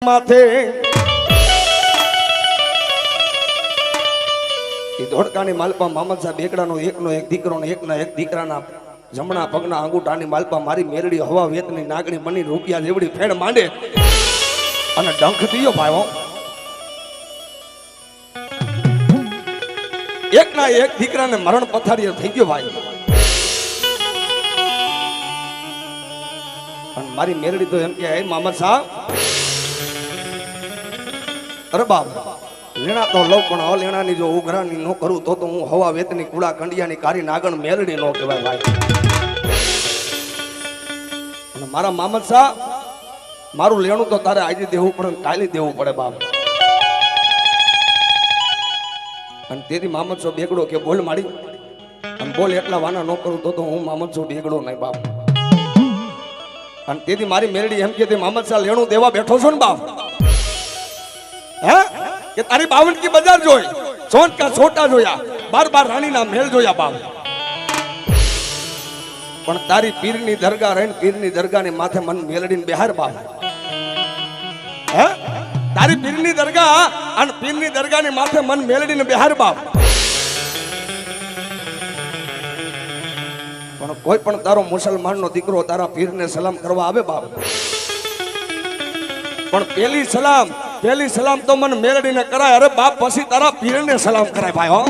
માથે એ ધોળકાની માલપા મામદ સાહેબ એકડાનો એકનો એક દીકરો ને એકના એક દીકરાના જમણા પગના અંગૂઠાની માલપા મારી મેરડી હવા વેતની નાગણી બની રૂપિયા જેવડી ફેણ માંડે અને ડંખ દિયો ભાઈઓ એકના એક દીકરાને મરણ પથારીએ થઈ ગયો ભાઈ અને મારી મેરડી તો એમ કે હે મામદ સાહેબ અરે બાપ લેણા તો લઉં પણ અલેણાની જો ઉઘરાની ન કરું તો હું હવા વેતની કુડા કંડિયાની કારી નાગણ મેલડી નો કહેવાય ભાઈ અને મારા મામદ શાહ મારું લેણું તો તારે આજે દેવું પડે કાલે દેવું પડે બાપ અને તેથી મામદ છો બેગડો કે બોલ માડી અને બોલ એટલા વાના ન કરું તો હું મામદ છો બેગડો નહીં બાપ અને તેથી મારી મેલડી એમ કે મામદ શાહ લેણું દેવા બેઠો છો ને બાપ હે કે તારી 52 की बाजार જોઈ સોન કા છોટા જોયા 12 રાણી ના મહેલ જોયા બાપ પણ તારી પીરની દરગાહ રહીને પીરની દરગાહની માથે મન મેલડીને બિહાર બાપ હે તારી પીરની દરગાહ અને પીરની દરગાહની માથે મન મેલડીને બિહાર બાપ પણ કોઈ પણ તારો મુસલમાનનો દીકરો તારા પીરને સલામ કરવા આવે બાપ પણ પેલી સલામ તો મને મેલડીને કરાય અરે બાપ પછી તારા પીરને સલામ કરાય ભાઈ હો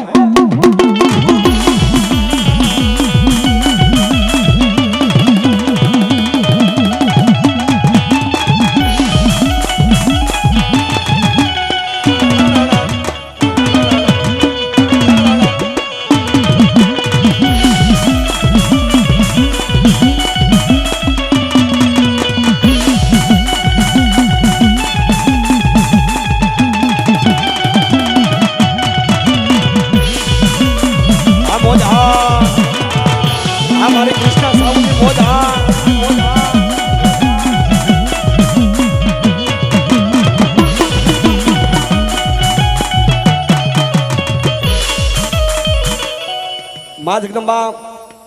માં જગદંબા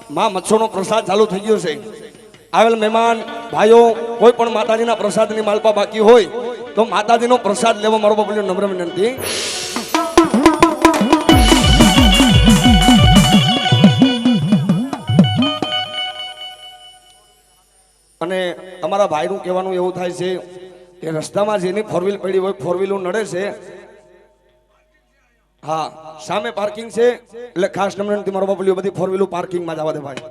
માં મચ્છોનો પ્રસાદ ચાલુ થઈ ગયો છે આવેલ મહેમાન ભાઈઓ કોઈ પણ માતાજીના પ્રસાદની માલપા બાકી હોય તો માતાજીનો પ્રસાદ લેવો મારો બાપુની નમ્ર વિનંતી અને તમારા ભાઈનું કહેવાનું એવું થાય છે કે રસ્તામાં જેની ફોર વ્હીલ પડી હોય ફોર વ્હીલ નડે છે હા સામે પાર્કિંગ છે એટલે ખાસ નંબર મારો બાપલીઓ બધી ફોર વ્હીલો પાર્કિંગમાં જવા દે ભાઈ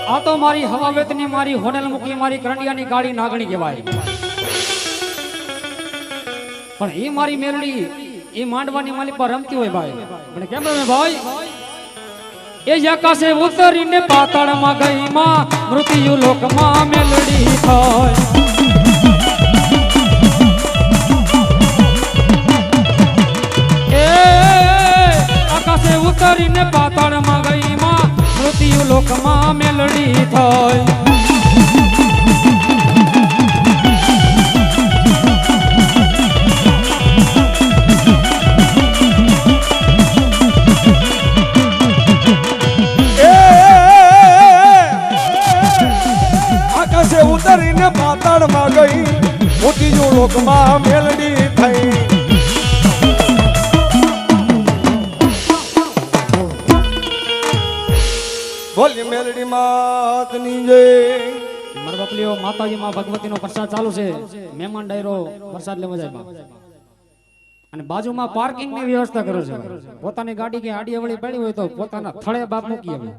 આ તો મારી હવાવેતની મારી હોનેલ મુકી મારી કરંડિયાની ગાડી નાગણી કહેવાય પણ એ મારી મેલડી એ માંડવાની માલી પર રમતી હોય ભાઈ પણ કેમ રમે ભાઈ એ આકાશે ઉતરીને પાતાળમાં ગઈ માં મૃત્યુ લોકમાં મેલડી થાય એ આકાશે ઉતરીને પાતાળમાં ગઈ માં મૃત્યુ લોકમાં મેલડી થાય ઉતરીને પાતાળમાં ગઈ મોતીજો લોકમાં મેલડી થઈ બોલી મેલડી માતની જય મારા બાપલીઓ માતાજીમાં ભગવતીનો પ્રસાદ ચાલુ છે મહેમાન ડાયરો પ્રસાદ લેવા જાય અને બાજુમાં પાર્કિંગ ની વ્યવસ્થા કરો છે પોતાની ગાડી કે આડી અવળી પડી હોય તો પોતાના થળે બાપ મૂકી આવે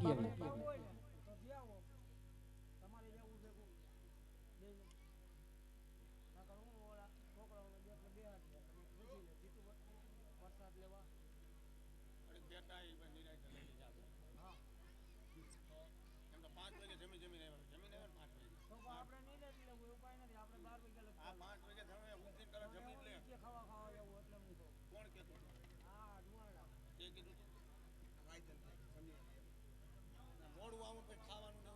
મોડું આવું ખાવાનું